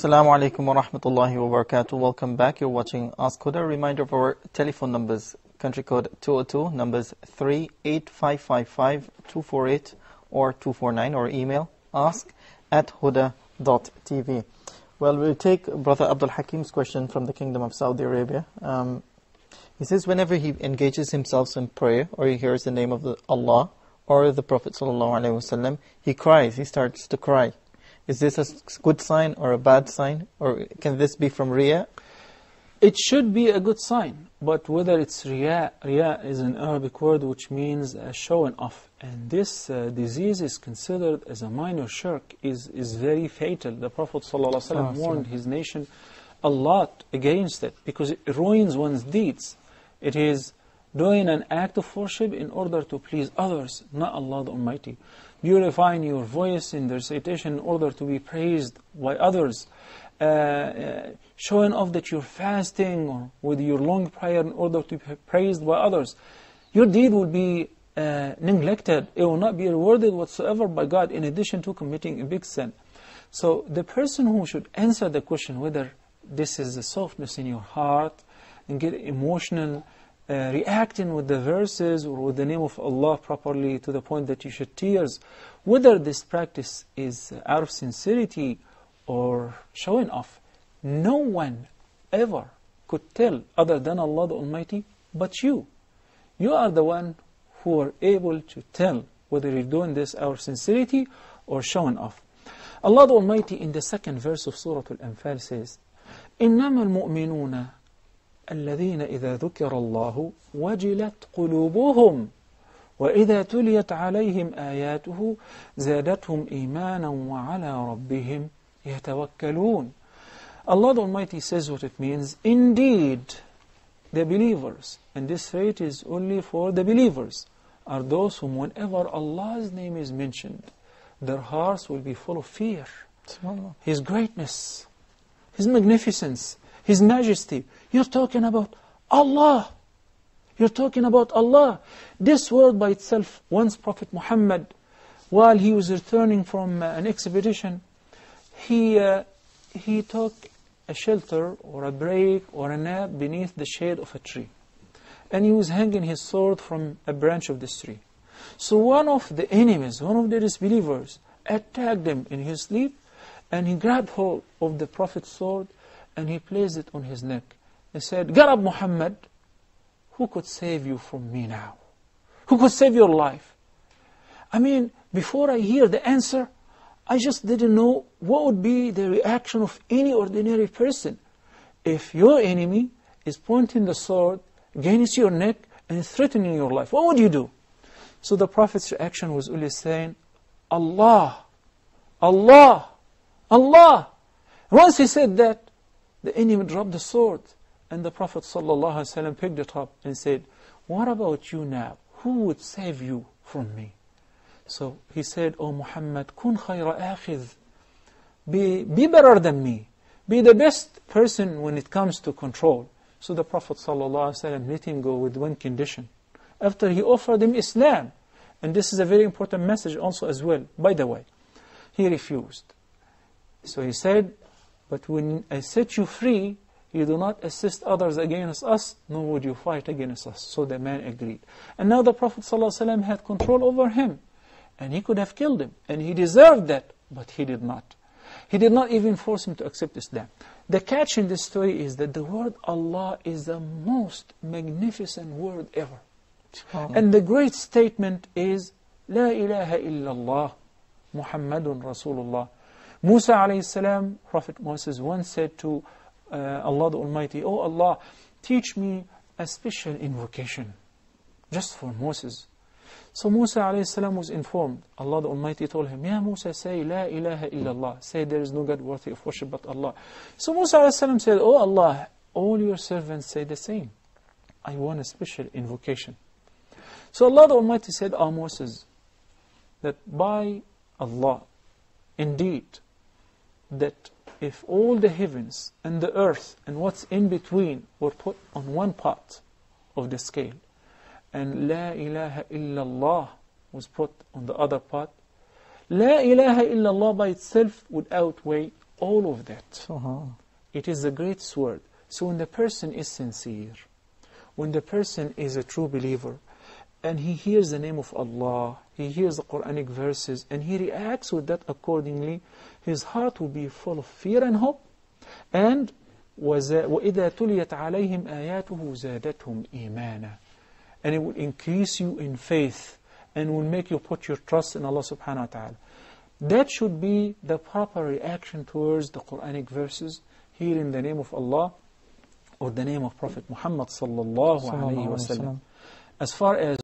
Assalamu alaikum wa rahmatullahi wa barakatuh. Welcome back. You're watching Ask Huda. Reminder of our telephone numbers. Country code 202, numbers 38555 248 or 249, or email ask@huda.tv. Well, we'll take Brother Abdul Hakim's question from the Kingdom of Saudi Arabia. He says whenever he engages himself in prayer or he hears the name of Allah or the Prophet ﷺ, he cries, he starts to cry. Is this a good sign or a bad sign? Or can this be from Riya? It should be a good sign, but whether it's Riya is an Arabic word which means showing off. And this disease is considered as a minor shirk, is very fatal. The Prophet ﷺ warned his nation a lot against it, because it ruins one's deeds. It is doing an act of worship in order to please others, not Allah the Almighty. Purifying your voice in the recitation in order to be praised by others. Showing off that you're fasting or with your long prayer in order to be praised by others. Your deed will be neglected. It will not be rewarded whatsoever by God, in addition to committing a big sin. So the person who should answer the question whether this is a softness in your heart and get emotional, reacting with the verses or with the name of Allah properly to the point that you shed tears, whether this practice is out of sincerity or showing off, no one ever could tell other than Allah the Almighty but you. You are the one who are able to tell whether you're doing this out of sincerity or showing off. Allah the Almighty in the second verse of Surah Al-Anfal says, إِنَّمَا الْمُؤْمِنُونَ الَّذِينَ إِذَا ذُكِرَ اللَّهُ وَجِلَتْ قُلُوبُهُمْ وَإِذَا تُلِيَتْ عَلَيْهِمْ آيَاتُهُ زَادَتْهُمْ إِيمَانًا وَعَلَى رَبِّهِمْ يَتَوَكَّلُونَ. Allah the Almighty says what it means. Indeed, the believers, and this rate is only for the believers, are those whom whenever Allah's name is mentioned, their hearts will be full of fear. His greatness, His magnificence, His majesty. You're talking about Allah. You're talking about Allah. This word by itself, once Prophet Muhammad, while he was returning from an expedition, he took a shelter or a break or a nap beneath the shade of a tree. And he was hanging his sword from a branch of this tree. So one of the enemies, one of the disbelievers, attacked him in his sleep, and he grabbed hold of the Prophet's sword and he placed it on his neck. He said, "Get up, Muhammad. Who could save you from me now? Who could save your life?" I mean, before I hear the answer, I just didn't know what would be the reaction of any ordinary person. If your enemy is pointing the sword against your neck and threatening your life, what would you do? So the Prophet's reaction was only saying, Allah, Allah, Allah. Once he said that, the enemy dropped the sword. And the Prophet ﷺ picked it up and said, "What about you now? Who would save you from me?" So he said, "O Muhammad, kun khayra akhidh." Be better than me. Be the best person when it comes to control. So the Prophet ﷺ let him go with one condition. After he offered him Islam, and this is a very important message also as well, by the way, he refused. So he said, "But when I set you free, you do not assist others against us, nor would you fight against us." So the man agreed. And now the Prophet ﷺ had control over him. And he could have killed him. And he deserved that. But he did not. He did not even force him to accept Islam. The catch in this story is that the word Allah is the most magnificent word ever. And the great statement is, La ilaha illallah, Muhammadun Rasulullah. Musa alayhi salam, Prophet Moses once said to Allah the Almighty, "Oh Allah, teach me a special invocation just for Moses." So Musa alayhi salam was informed. Allah the Almighty told him, "Ya Musa, say La ilaha illallah. Say there is no God worthy of worship but Allah." So Musa alayhi salam said, "Oh Allah, all your servants say the same. I want a special invocation." So Allah the Almighty said, "O Moses, that by Allah, indeed, that if all the heavens and the earth and what's in between were put on one part of the scale, and La ilaha illallah was put on the other part, La ilaha illallah by itself would outweigh all of that. SubhanAllah. It is a great sword. So when the person is sincere, when the person is a true believer, and he hears the name of Allah, he hears the Quranic verses, and he reacts with that accordingly, his heart will be full of fear and hope. And وَإِذَا تُلِيَتْ عَلَيْهِمْ آيَاتُهُ زَادَتْهُمْ إِيمَانًا. And it will increase you in faith, and will make you put your trust in Allah subhanahu wa ta'ala. That should be the proper reaction towards the Quranic verses, hearing the name of Allah, or the name of Prophet Muhammad sallallahu alayhi wa sallam. As far as